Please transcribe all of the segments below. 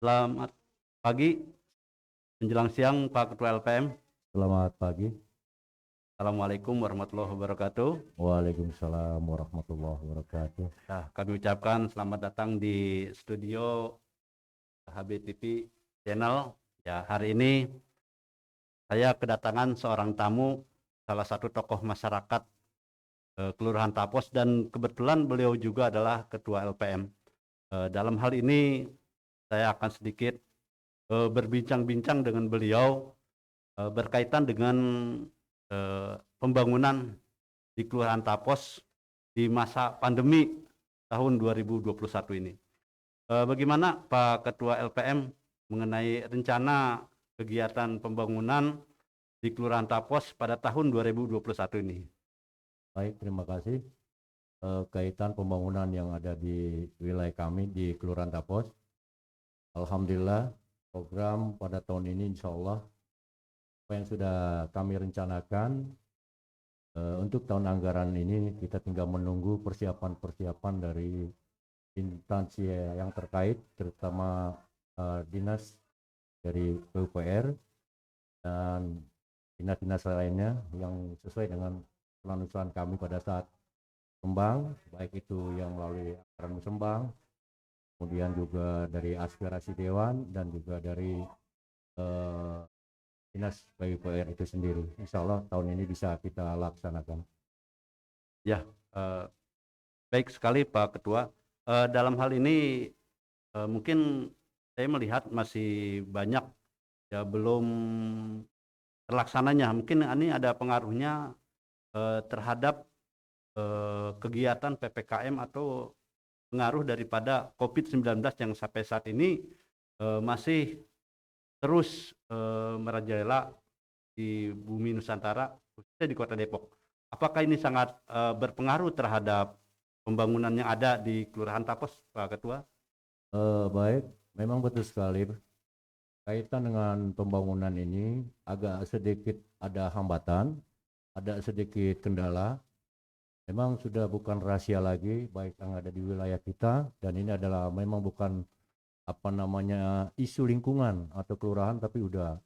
Selamat pagi, menjelang siang Pak Ketua LPM. Selamat pagi. Assalamualaikum warahmatullahi wabarakatuh. Waalaikumsalam warahmatullahi wabarakatuh. Nah, kami ucapkan selamat datang di studio HBTV Channel. Ya, hari ini saya kedatangan seorang tamu, salah satu tokoh masyarakat Kelurahan Tapos, dan kebetulan beliau juga adalah Ketua LPM. Dalam hal ini saya akan sedikit berbincang-bincang dengan beliau berkaitan dengan pembangunan di Kelurahan Tapos di masa pandemi tahun 2021 ini. Bagaimana Pak Ketua LPM mengenai rencana kegiatan pembangunan di Kelurahan Tapos pada tahun 2021 ini? Baik, terima kasih. Kaitan pembangunan yang ada di wilayah kami di Kelurahan Tapos, alhamdulillah program pada tahun ini insya Allah apa yang sudah kami rencanakan untuk tahun anggaran ini kita tinggal menunggu persiapan-persiapan dari instansi yang terkait, terutama dinas dari PUPR dan dinas-dinas lainnya yang sesuai dengan pelan kami pada saat Sembang, baik itu yang melalui anggaran Sembang, kemudian juga dari aspirasi Dewan dan juga dari Dinas PUPR itu sendiri. Insya Allah tahun ini bisa kita laksanakan. Ya, baik sekali Pak Ketua. Dalam hal ini mungkin saya melihat masih banyak ya belum terlaksananya. Mungkin ini ada pengaruhnya terhadap kegiatan PPKM atau pengaruh daripada COVID-19 yang sampai saat ini masih terus merajalela di bumi Nusantara, khususnya di Kota Depok. Apakah ini sangat berpengaruh terhadap pembangunan yang ada di Kelurahan Tapos, Pak Ketua? Baik, memang betul sekali. Kaitan dengan pembangunan ini agak sedikit ada hambatan, ada sedikit kendala. Memang sudah bukan rahasia lagi, baik yang ada di wilayah kita, dan ini adalah memang bukan apa namanya isu lingkungan atau kelurahan, tapi udah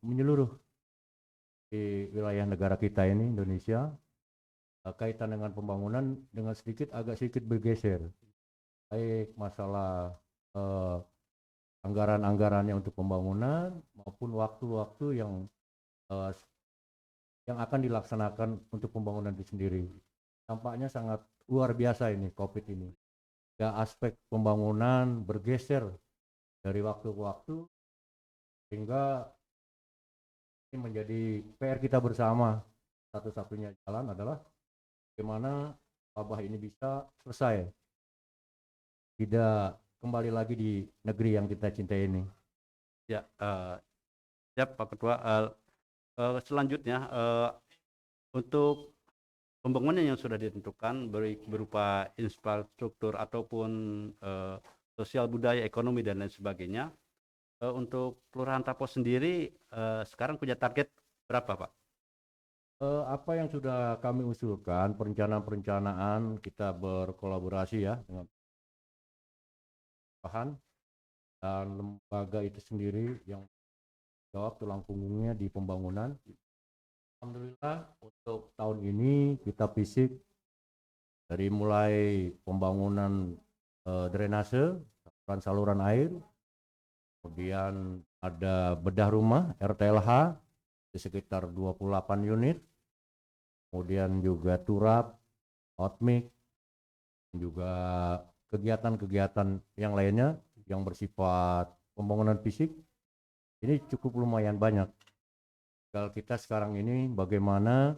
menyeluruh di wilayah negara kita ini Indonesia. Kaitan dengan pembangunan dengan agak sedikit bergeser, baik masalah anggaran-anggarannya untuk pembangunan maupun waktu-waktu uh, yang akan dilaksanakan untuk pembangunan itu sendiri. Tampaknya sangat luar biasa ini COVID ini. Ya, aspek pembangunan bergeser dari waktu ke waktu sehingga ini menjadi PR kita bersama. Satu-satunya jalan adalah bagaimana wabah ini bisa selesai, tidak kembali lagi di negeri yang kita cintai ini. Ya, siap Pak Ketua. Selanjutnya untuk pembangunan yang sudah ditentukan berupa infrastruktur ataupun sosial budaya, ekonomi dan lain sebagainya. Untuk Kelurahan Tapos sendiri sekarang punya target berapa, Pak? Apa yang sudah kami usulkan, perencanaan-perencanaan kita berkolaborasi ya dengan bahan dan lembaga itu sendiri yang jawab tulang punggungnya di pembangunan. Alhamdulillah untuk tahun ini kita fisik dari mulai pembangunan drainase, saluran air, kemudian ada bedah rumah RTLH di sekitar 28 unit, kemudian juga turap, outmik, juga kegiatan-kegiatan yang lainnya yang bersifat pembangunan fisik ini cukup lumayan banyak. Kalau kita sekarang ini bagaimana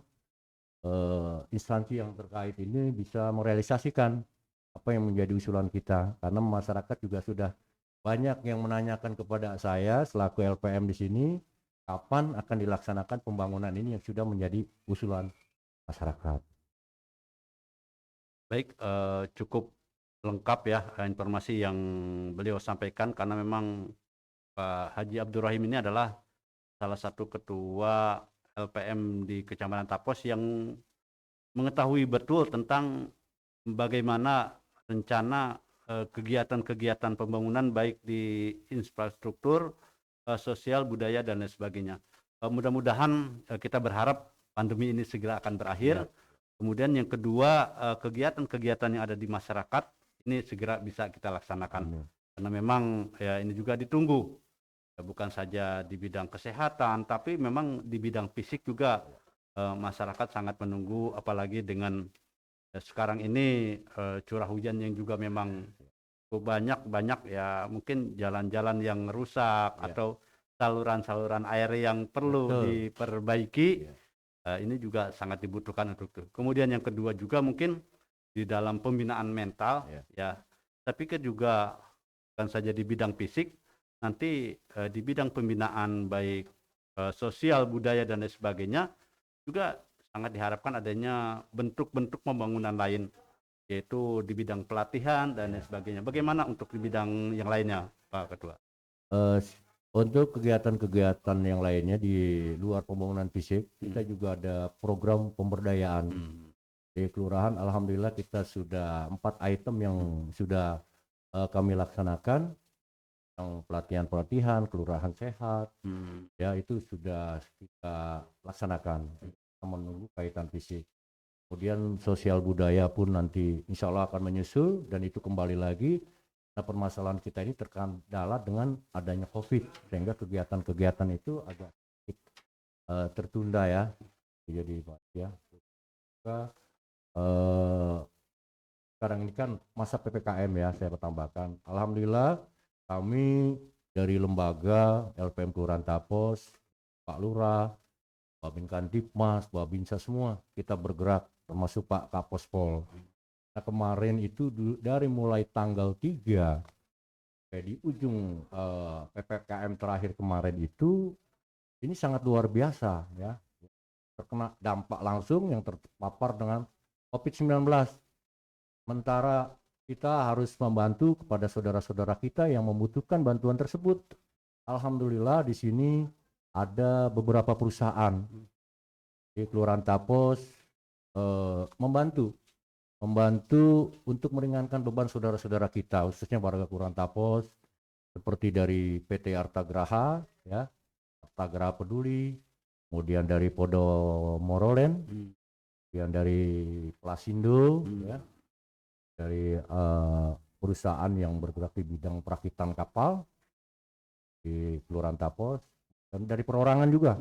instansi yang terkait ini bisa merealisasikan apa yang menjadi usulan kita, karena masyarakat juga sudah banyak yang menanyakan kepada saya selaku LPM di sini kapan akan dilaksanakan pembangunan ini yang sudah menjadi usulan masyarakat. Baik, cukup lengkap ya informasi yang beliau sampaikan, karena memang Pak Haji Abdurrahim ini adalah salah satu ketua LPM di Kecamatan Tapos yang mengetahui betul tentang bagaimana rencana kegiatan-kegiatan pembangunan baik di infrastruktur, sosial, budaya dan lain sebagainya. Mudah-mudahan kita berharap pandemi ini segera akan berakhir. Kemudian yang kedua, kegiatan-kegiatan yang ada di masyarakat ini segera bisa kita laksanakan. Karena memang ya ini juga ditunggu. Bukan saja di bidang kesehatan, tapi memang di bidang fisik juga masyarakat sangat menunggu, apalagi dengan sekarang ini curah hujan yang juga memang banyak ya, mungkin jalan-jalan yang rusak atau saluran-saluran air yang perlu diperbaiki. Ini juga sangat dibutuhkan untuk itu. Kemudian yang kedua juga mungkin di dalam pembinaan mental ya, tapi juga bukan saja di bidang fisik, nanti di bidang pembinaan baik sosial, budaya dan lain sebagainya juga sangat diharapkan adanya bentuk-bentuk pembangunan lain, yaitu di bidang pelatihan dan lain sebagainya. Bagaimana untuk di bidang yang lainnya, Pak Ketua? Untuk kegiatan-kegiatan yang lainnya di luar pembangunan fisik, kita juga ada program pemberdayaan. Di kelurahan, alhamdulillah kita sudah 4 item yang sudah kami laksanakan, yang pelatihan-pelatihan, kelurahan sehat, ya itu sudah kita laksanakan. Kita menunggu kaitan fisik. Kemudian sosial budaya pun nanti insya Allah akan menyusul, dan itu kembali lagi. Nah, permasalahan kita ini terkendala dengan adanya COVID, sehingga kegiatan-kegiatan itu agak tertunda ya. Jadi Pak ya, sekarang ini kan masa PPKM ya, saya tambahkan. Alhamdulillah kami dari lembaga LPM Kelurahan Tapos, Pak Lurah, Babin Kantipmas, Babinsa semua kita bergerak, termasuk Pak Kapospol. Nah, kemarin itu dari mulai tanggal 3 di ujung PPKM terakhir kemarin itu, ini sangat luar biasa ya, terkena dampak langsung yang terpapar dengan COVID-19. Sementara kita harus membantu kepada saudara-saudara kita yang membutuhkan bantuan tersebut. Alhamdulillah di sini ada beberapa perusahaan di Kelurahan Tapos membantu untuk meringankan beban saudara-saudara kita, khususnya warga Kelurahan Tapos, seperti dari PT Artagraha ya, Artagraha Peduli, kemudian dari Podo Morolen, kemudian dari Plasindo ya, dari perusahaan yang bergerak di bidang perakitan kapal di Kelurahan Tapos, dan dari perorangan juga.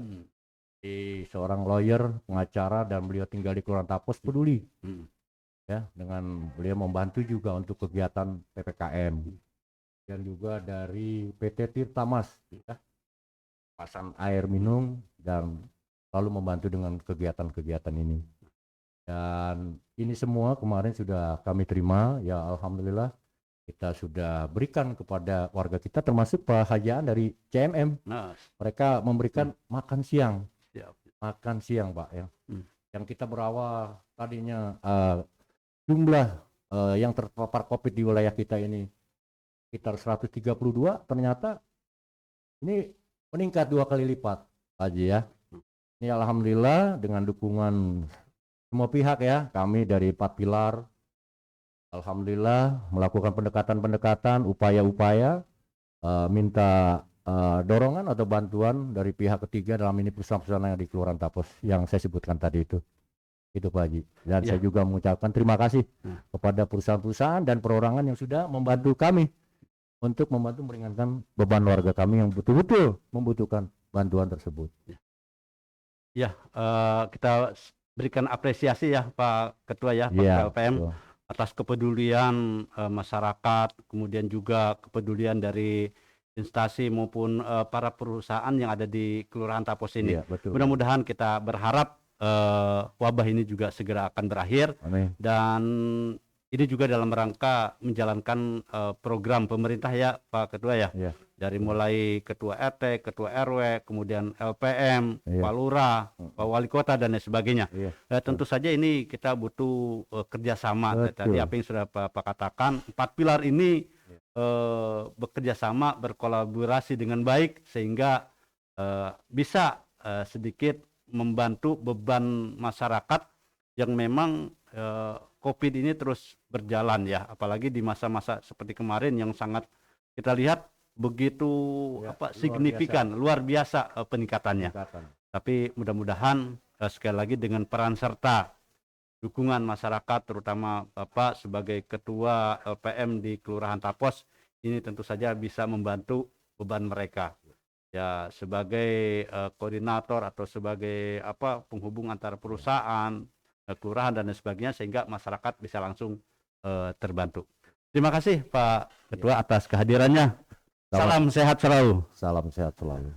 Seorang lawyer, pengacara, dan beliau tinggal di Kelurahan Tapos Peduli. Ya, dengan beliau membantu juga untuk kegiatan PPKM, dan juga dari PT Tirtamas ya, pasang air minum, dan selalu membantu dengan kegiatan-kegiatan ini. Dan ini semua kemarin sudah kami terima ya, alhamdulillah kita sudah berikan kepada warga kita, termasuk Pak Hajaan dari CMM. Mereka memberikan makan siang Pak ya. Yang kita berawal tadinya jumlah yang terpapar COVID di wilayah kita ini sekitar 132, ternyata ini meningkat 2 kali lipat aja ya. Ini alhamdulillah dengan dukungan semua pihak ya, kami dari 4 pilar alhamdulillah melakukan pendekatan-pendekatan, upaya-upaya minta dorongan atau bantuan dari pihak ketiga, dalam ini perusahaan-perusahaan yang di Kelurahan Tapos yang saya sebutkan tadi itu Pak Haji. Dan saya juga mengucapkan terima kasih kepada perusahaan-perusahaan dan perorangan yang sudah membantu kami untuk membantu meringankan beban warga kami yang betul-betul membutuhkan bantuan tersebut. Kita berikan apresiasi ya Pak Ketua ya, Pak LPM, atas kepedulian masyarakat, kemudian juga kepedulian dari instansi maupun para perusahaan yang ada di Kelurahan Tapos ini. Mudah-mudahan kita berharap wabah ini juga segera akan berakhir. Amin. Dan ini juga dalam rangka menjalankan program pemerintah ya Pak Ketua ya, dari mulai Ketua RT, Ketua RW, kemudian LPM, Pak Lurah, Pak Wali Kota dan lain sebagainya. Tentu saja ini kita butuh kerjasama. Tadi apa yang sudah Pak katakan, 4 pilar ini bekerja sama, berkolaborasi dengan baik, sehingga bisa sedikit membantu beban masyarakat yang memang COVID ini terus berjalan ya, apalagi di masa-masa seperti kemarin yang sangat kita lihat begitu Ya, signifikan, luar biasa peningkatannya. Tapi mudah-mudahan sekali lagi dengan peran serta dukungan masyarakat, terutama Bapak sebagai Ketua PM di Kelurahan Tapos, ini tentu saja bisa membantu beban mereka. Ya, sebagai koordinator atau sebagai penghubung antara perusahaan, kelurahan dan lain sebagainya, sehingga masyarakat bisa langsung terbantu. Terima kasih Pak Ketua atas kehadirannya. Salam sehat selalu. Salam sehat selalu.